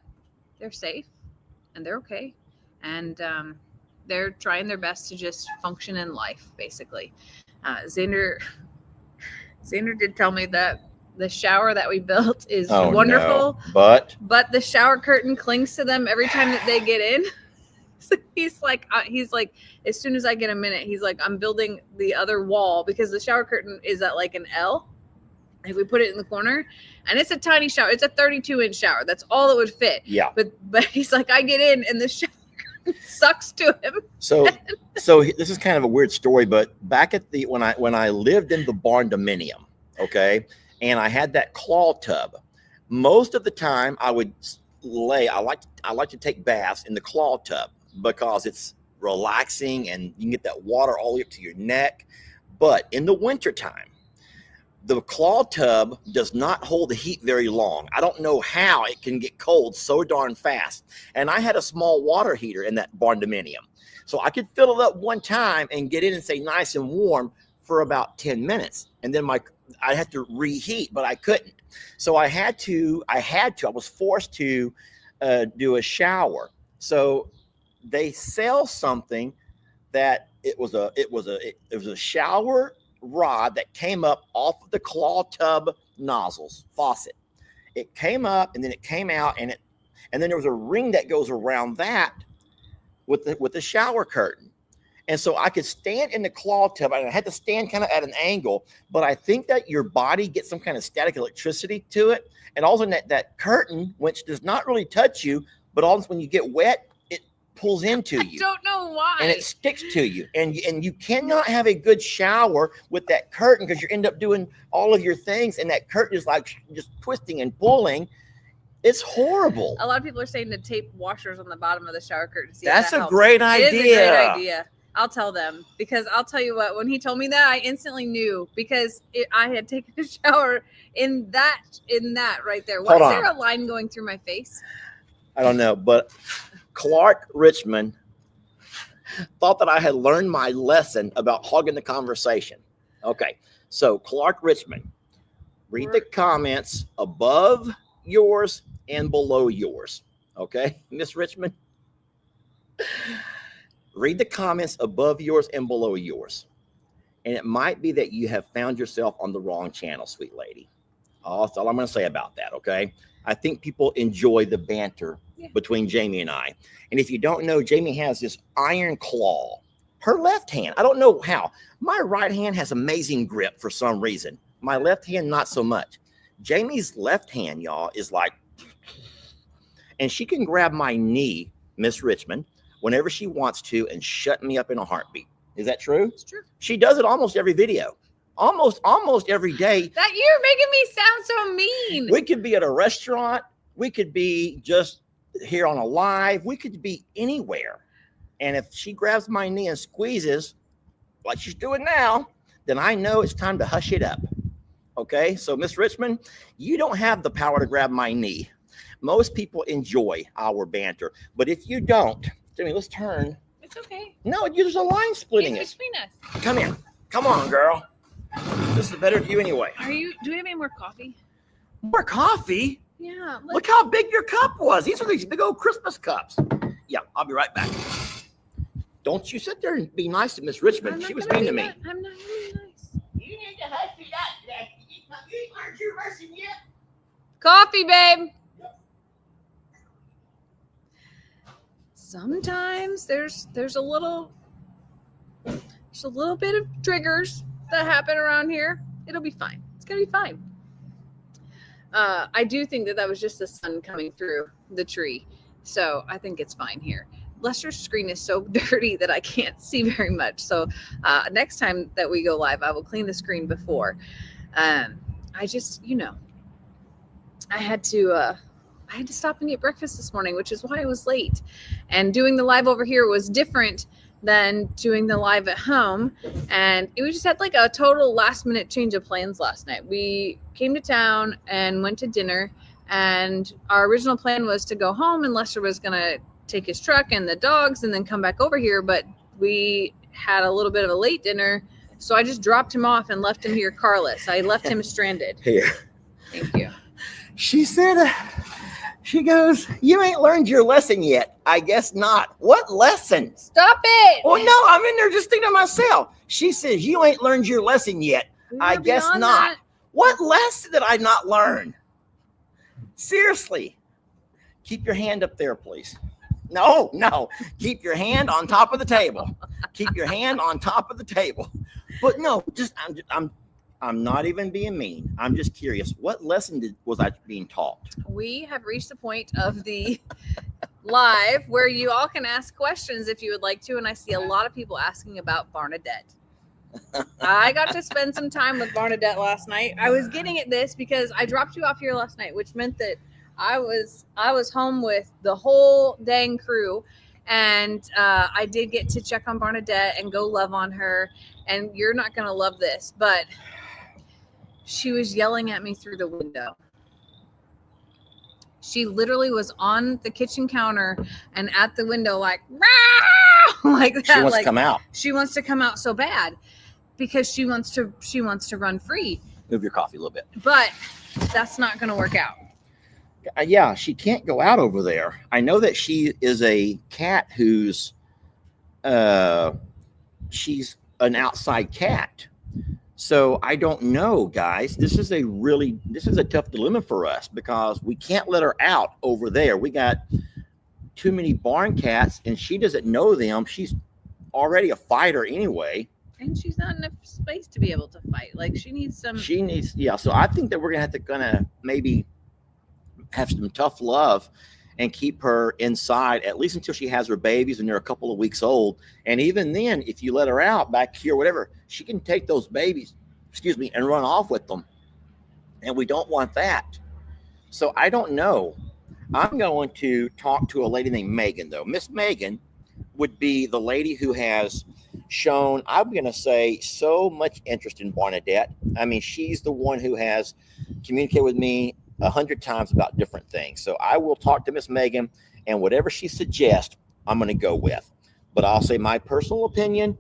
they're safe and they're okay, and they're trying their best to just function in life, basically. Xander did tell me that the shower that we built is wonderful, no. but the shower curtain clings to them every time that they get in. So he's like, as soon as I get a minute, he's like, I'm building the other wall, because the shower curtain is at like an L. Like we put it in the corner, and it's a tiny shower. It's a 32-inch shower. That's all it would fit. Yeah. But he's like, I get in, and the shower curtain sucks to him. So this is kind of a weird story, but back at when I lived in the barn dominium, okay, and I had that claw tub, most of the time I would I like to take baths in the claw tub, because it's relaxing and you can get that water all the way up to your neck. But in the wintertime, the claw tub does not hold the heat very long. I don't know how it can get cold so darn fast. And I had a small water heater in that barn dominium, so I could fill it up one time and get in and stay nice and warm for about 10 minutes. And then I had to reheat, but I couldn't. So I was forced to do a shower. So they sell something that it was a shower rod that came up off of the claw tub nozzles faucet. It came up and then it came out, and then there was a ring that goes around that with the shower curtain. And so I could stand in the claw tub, and I had to stand kind of at an angle, but I think that your body gets some kind of static electricity to it. And also that curtain, which does not really touch you, but also when you get wet, it pulls into you. I don't know why. And it sticks to you. And you cannot have a good shower with that curtain, because you end up doing all of your things, and that curtain is like just twisting and pulling. It's horrible. A lot of people are saying to tape washers on the bottom of the shower curtain. That's a great idea. It is a great idea. I'll tell them, because I'll tell you what, when he told me that, I instantly knew, because I had taken a shower in that right there. Why is there a line going through my face? I don't know, but Clark Richmond thought that I had learned my lesson about hogging the conversation. Okay, so Clark Richmond, read the comments above yours and below yours. Okay, Miss Richmond? Read the comments above yours and below yours. And it might be that you have found yourself on the wrong channel, sweet lady. That's all I'm going to say about that, okay? I think people enjoy the banter between Jamie and I. And if you don't know, Jamie has this iron claw. Her left hand, I don't know how. My right hand has amazing grip for some reason. My left hand, not so much. Jamie's left hand, y'all, is like, and she can grab my knee, Miss Richmond, whenever she wants to, and shut me up in a heartbeat. Is that true? It's true. She does it almost every video. Almost every day. That you're making me sound so mean. We could be at a restaurant. We could be just here on a live. We could be anywhere. And if she grabs my knee and squeezes, like she's doing now, then I know it's time to hush it up. Okay? So, Miss Richmond, you don't have the power to grab my knee. Most people enjoy our banter. But if you don't, Jimmy, let's turn. It's okay. No, there's a line splitting It's it. between us. Come here. Come on, girl. This is better for you anyway. Do we have any more coffee? More coffee? Yeah. Look how big your cup was. These are these big old Christmas cups. Yeah, I'll be right back. Don't you sit there and be nice to Miss Richmond. She was mean to me. I'm not really nice. You need to hush it up. You ain't learned your lesson yet. Coffee, babe. Sometimes there's a little bit of triggers that happen around here. It'll be fine. It's gonna be fine. I do think that was just the sun coming through the tree, so I think it's fine here. Lester's screen is so dirty that I can't see very much. So next time that we go live, I will clean the screen before. I just, I had to stop and get breakfast this morning, which is why I was late. And doing the live over here was different than doing the live at home. And we just had like a total last minute change of plans last night. We came to town and went to dinner, and our original plan was to go home, and Lester was going to take his truck and the dogs and then come back over here. But we had a little bit of a late dinner, so I just dropped him off and left him here carless. I left him stranded. Here. Thank you. She said, she goes, you ain't learned your lesson yet. I guess not. What lesson? Stop it. Oh, no, I'm in there just thinking to myself. She says, you ain't learned your lesson yet. I guess not. That. What lesson did I not learn? Seriously. Keep your hand up there, please. No. Keep your hand on top of the table. Keep your hand on top of the table. But no, I'm not even being mean. I'm just curious. What lesson was I being taught? We have reached the point of the live where you all can ask questions if you would like to. And I see a lot of people asking about Barnadette. I got to spend some time with Barnadette last night. I was getting at this because I dropped you off here last night, which meant that I was home with the whole dang crew. And I did get to check on Barnadette and go love on her. And you're not going to love this, but she was yelling at me through the window. She literally was on the kitchen counter and at the window like, like that. She wants to come out. She wants to come out so bad because she wants to run free. Move your coffee a little bit. But that's not going to work out. Yeah, she can't go out over there. I know that she is a cat who's she's an outside cat. So I don't know, guys. This is a tough dilemma for us because we can't let her out over there. We got too many barn cats and she doesn't know them. She's already a fighter anyway. And she's not enough space to be able to fight. Like she needs, yeah. So I think that we're gonna have to maybe have some tough love and keep her inside at least until she has her babies and they're a couple of weeks old. And even then, if you let her out back here, whatever, she can take those babies, and run off with them. And we don't want that. So I don't know. I'm going to talk to a lady named Megan, though. Miss Megan would be the lady who has shown, I'm going to say, so much interest in Barnadette. I mean, she's the one who has communicated with me 100 times about different things. So I will talk to Miss Megan, and whatever she suggests, I'm going to go with. But I'll say my personal opinion,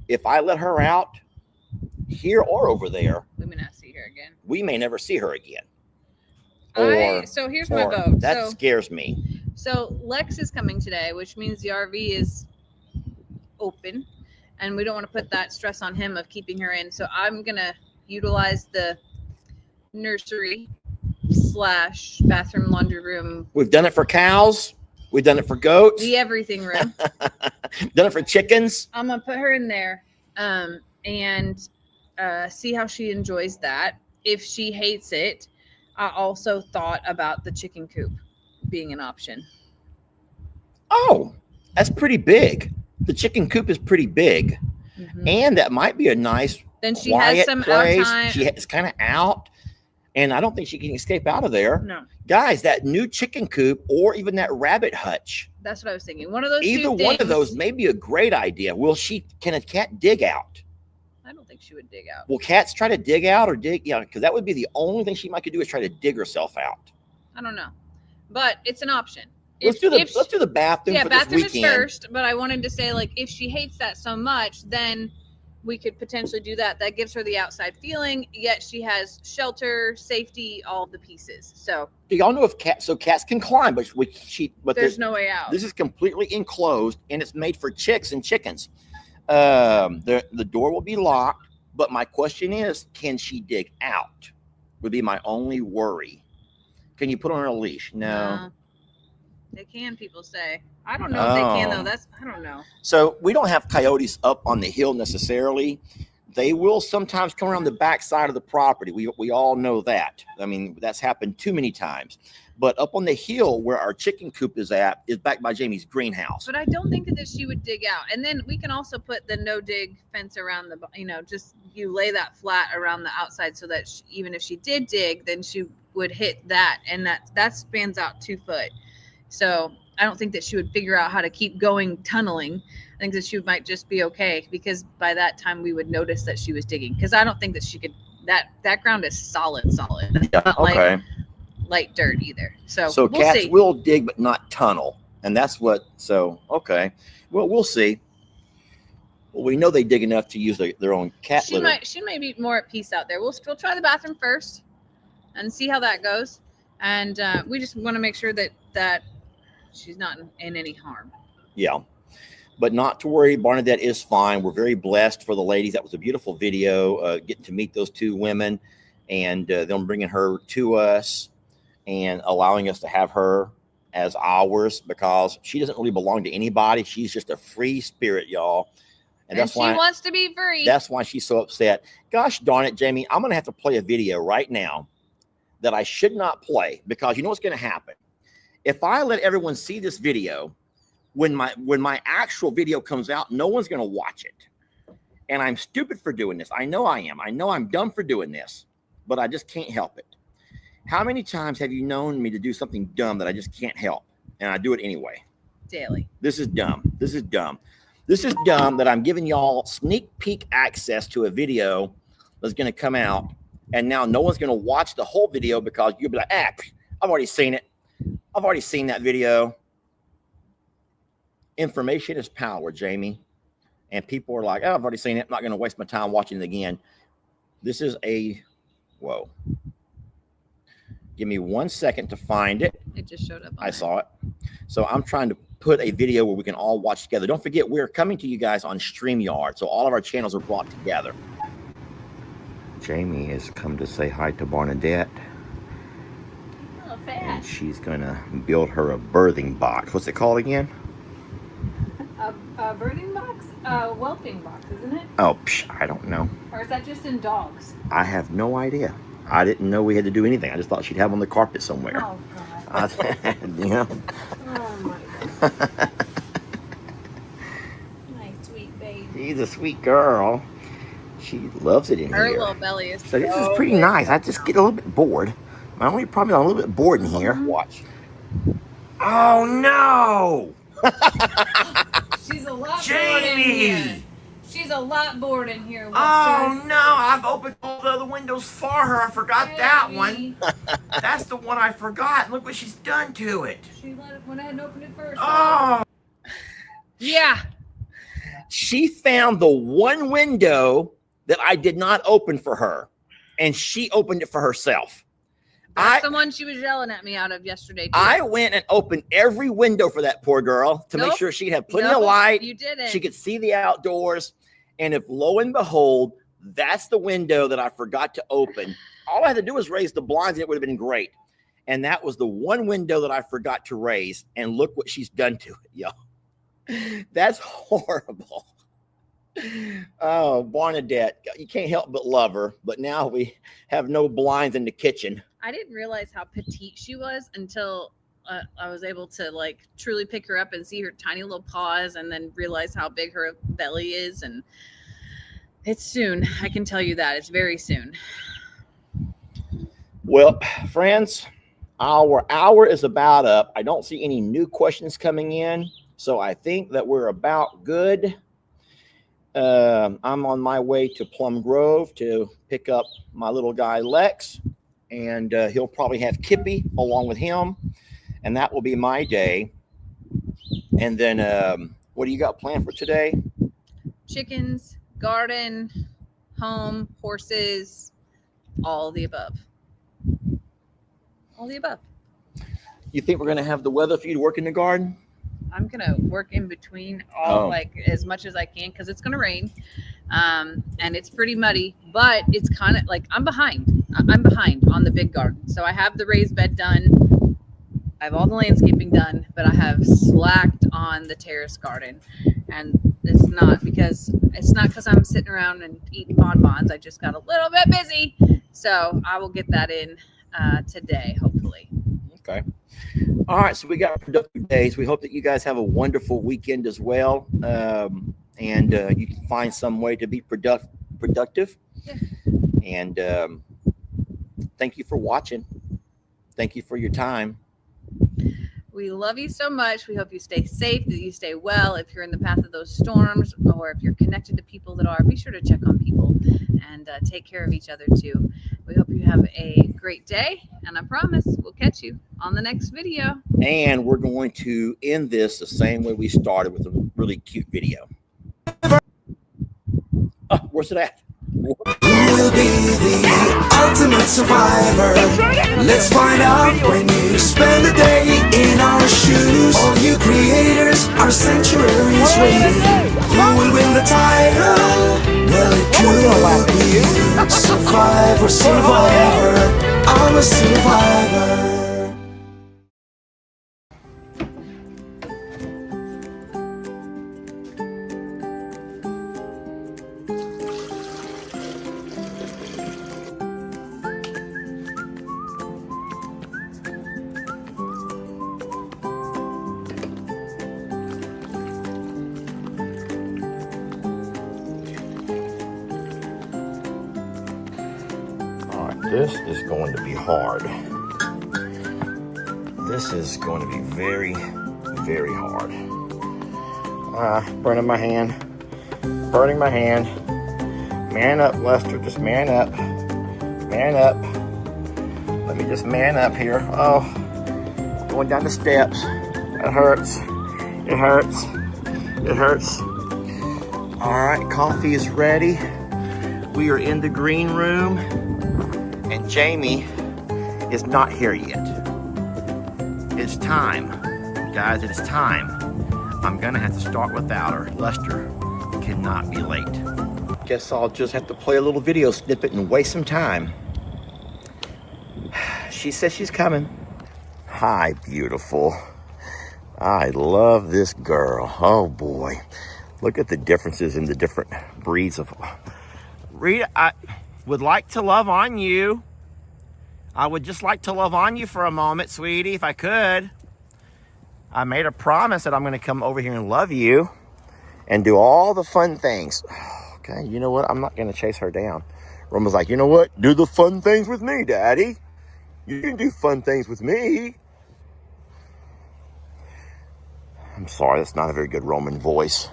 if I let her out here or over there, we may not see her again. We may never see her again. So here's my vote. That scares me. So Lex is coming today, which means the RV is open, and we don't want to put that stress on him of keeping her in. So I'm going to utilize the nursery / bathroom, laundry room. We've done it for cows. We've done it for goats. The everything room. Done it for chickens. I'm going to put her in there and see how she enjoys that. If she hates it, I also thought about the chicken coop being an option. Oh, that's pretty big. The chicken coop is pretty big. Mm-hmm. And that might be a nice, then she has some place. Out time. It's kind of out. And I don't think she can escape out of there. No. Guys, that new chicken coop or even that rabbit hutch. That's what I was thinking. One of those Either one of those may be a great idea. Can a cat dig out? I don't think she would dig out. Will cats try to dig out or dig? Yeah, because that would be the only thing she might could do is try to dig herself out. I don't know. But it's an option. Let's do the bathroom. Yeah, for bathroom this is first. But I wanted to say, like, if she hates that so much, then we could potentially do that. That gives her the outside feeling, yet she has shelter, safety, all the pieces. So do y'all know if cats can climb, but there's no way out. This is completely enclosed and it's made for chicks and chickens. The door will be locked, but my question is, can she dig out? Would be my only worry. Can you put her on a leash? No. They can, people say. I don't know if they can, though. I don't know. So we don't have coyotes up on the hill necessarily. They will sometimes come around the back side of the property. We all know that. I mean, that's happened too many times. But up on the hill where our chicken coop is at is back by Jamie's greenhouse. But I don't think that she would dig out. And then we can also put the no dig fence around just you lay that flat around the outside so that even if she did dig, then she would hit that. And that spans out 2 foot. So I don't think that she would figure out how to keep going tunneling. I think that she might just be okay because by that time we would notice that she was digging. Because I don't think that she could. That ground is solid. Yeah, not okay. Like light dirt either. So we'll cats see. Will dig but not tunnel, and that's what. So okay, well we'll see. Well, we know they dig enough to use their own cat litter. She might be more at peace out there. We'll try the bathroom first and see how that goes. And we just want to make sure that she's not in any harm. Yeah. But not to worry. Barnadette is fine. We're very blessed for the ladies. That was a beautiful video, getting to meet those 2 women and them bringing her to us and allowing us to have her as ours because she doesn't really belong to anybody. She's just a free spirit, y'all. And that's why she wants to be free. That's why she's so upset. Gosh darn it, Jamie. I'm going to have to play a video right now that I should not play because you know what's going to happen. If I let everyone see this video, when my actual video comes out, no one's going to watch it. And I'm stupid for doing this. I know I am. I know I'm dumb for doing this, but I just can't help it. How many times have you known me to do something dumb that I just can't help? And I do it anyway. Daily. This is dumb. This is dumb. This is dumb that I'm giving y'all sneak peek access to a video that's going to come out. And now no one's going to watch the whole video because you'll be like, I've already seen it. I've already seen that video. Information is power, Jamie. And people are like, I've already seen it. I'm not going to waste my time watching it again. This is whoa. Give me 1 second to find it. It just showed up. I saw it. So I'm trying to put a video where we can all watch together. Don't forget, we're coming to you guys on StreamYard, so all of our channels are brought together. Jamie has come to say hi to Barnadette. Oh, And she's gonna build her a birthing box. What's it called again? A birthing box? A whelping box, isn't it? Oh, I don't know. Or is that just in dogs? I have no idea. I didn't know we had to do anything. I just thought she'd have on the carpet somewhere. Oh, God. You know? Oh, my God. My sweet baby. She's a sweet girl. She loves it in Her here. little belly is So this is pretty nice. I just get a little bit bored. My only problem is I'm a little bit bored in here. Watch. Oh no! She's a lot Jamie! bored in here. She's a lot bored in here. Oh no! I've opened all the other windows for her. I forgot that one. That's the one I forgot. Look what she's done to it. She went ahead and opened it first. Oh! Yeah. She found the one window that I did not open for her, and she opened it for herself. That's the one she was yelling at me out of yesterday, too. I went and opened every window for that poor girl to make sure she'd have plenty of light. You didn't. She could see the outdoors. And if lo and behold, that's the window that I forgot to open. All I had to do was raise the blinds and it would have been great. And that was the one window that I forgot to raise. And look what she's done to it, y'all. That's horrible. Oh, Barnadette, you can't help but love her. But now we have no blinds in the kitchen. I didn't realize how petite she was until I was able to like truly pick her up and see her tiny little paws and then realize how big her belly is. And it's soon. I can tell you that. It's very soon. Well, friends, our hour is about up. I don't see any new questions coming in. So I think that we're about good. I'm on my way to Plum Grove to pick up my little guy, Lex. And he'll probably have Kippy along with him. And that will be my day. And then what do you got planned for today? Chickens, garden, home, horses, all the above. All the above. You think we're going to have the weather for you to work in the garden? I'm going to work in between like as much as I can because it's going to rain. And it's pretty muddy, but it's kind of like I'm behind on the big garden. So I have the raised bed done. I have all the landscaping done, but I have slacked on the terrace garden. And it's not because I'm sitting around and eating bonbons. I just got a little bit busy. So I will get that in today, hopefully. Okay. All right. So we got productive days. We hope that you guys have a wonderful weekend as well. And you can find some way to be productive. Yeah. And thank you for watching. Thank you for your time. We love you so much. We hope you stay safe, that you stay well. If you're in the path of those storms or if you're connected to people that are, be sure to check on people and take care of each other too. We hope you have a great day. And I promise we'll catch you on the next video. And we're going to end this the same way we started, with a really cute video. Oh, where's it at? Who will be the ultimate survivor? Let's find out when you spend a day in our shoes. All you creators, our sanctuary is waiting. Who will win the title? Well, it could be you. Survivor, survivor, I'm a survivor. This is going to be hard. This is going to be very, very hard. Burning my hand. Burning my hand. Man up, Lester. Just man up. Man up. Let me just man up here. Oh, going down the steps. It hurts. It hurts. It hurts. All right, coffee is ready. We are in the green room. And Jamie is not here yet. It's time. Guys, it is time. I'm gonna have to start without her. Lester cannot be late. Guess I'll just have to play a little video snippet and waste some time. She says she's coming. Hi, beautiful. I love this girl. Oh boy. Look at the differences in the different breeds of... Rita, I would like to love on you. I would just like to love on you for a moment, sweetie, if I could. I made a promise that I'm gonna come over here and love you and do all the fun things. Okay, you know what? I'm not gonna chase her down. Roman's like, you know what? Do the fun things with me, Daddy. You can do fun things with me. I'm sorry, that's not a very good Roman voice.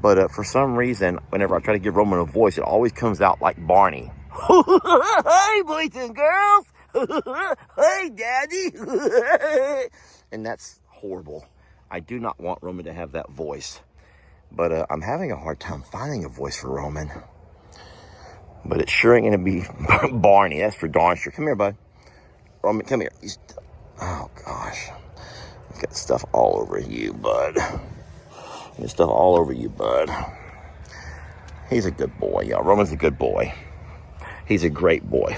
But for some reason, whenever I try to give Roman a voice, it always comes out like Barney. Hey, boys and girls. Hey, Daddy. And that's horrible. I do not want Roman to have that voice. But I'm having a hard time finding a voice for Roman. But it's sure ain't going to be Barney. That's for darn sure. Come here, bud. Roman, come here. Oh, gosh. Got stuff all over you, bud. Got stuff all over you, bud. He's a good boy, y'all. Roman's a good boy. He's a great boy.